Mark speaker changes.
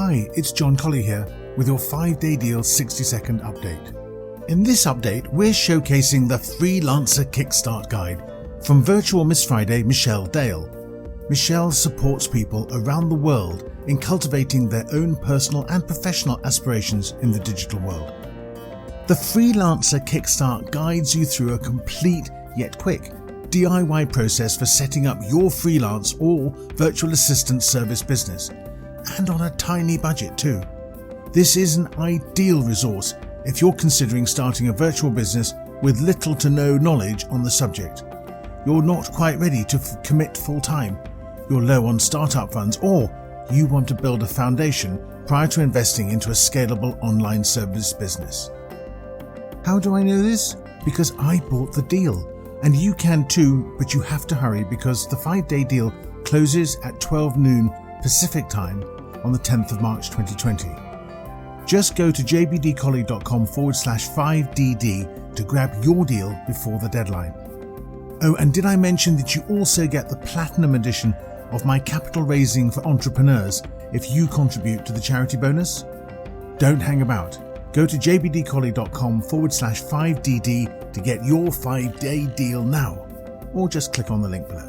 Speaker 1: Hi, it's John Colley here with your 5-day deal 60-second update. In this update, we're showcasing the Freelancer Kickstart guide from virtual Miss Friday Michelle Dale. Michelle supports people around the world in cultivating their own personal and professional aspirations in the digital world. The Freelancer Kickstart guides you through a complete yet quick DIY process for setting up your freelance or virtual assistant service business, and on a tiny budget too. This is an ideal resource if you're considering starting a virtual business with little to no knowledge on the subject. You're not quite ready to commit full-time, you're low on startup funds, or you want to build a foundation prior to investing into a scalable online service business. How do I know this? Because I bought the deal. And you can too, but you have to hurry because the 5-day deal closes at 12 noon Pacific time on the 10th of March 2020. Just go to jbdcolley.com/5DD to grab your deal before the deadline. Oh, and did I mention that you also get the Platinum edition of my capital raising for entrepreneurs if you contribute to the charity bonus? Don't hang about. Go to jbdcolley.com/5DD to get your 5-day deal now, or just click on the link below.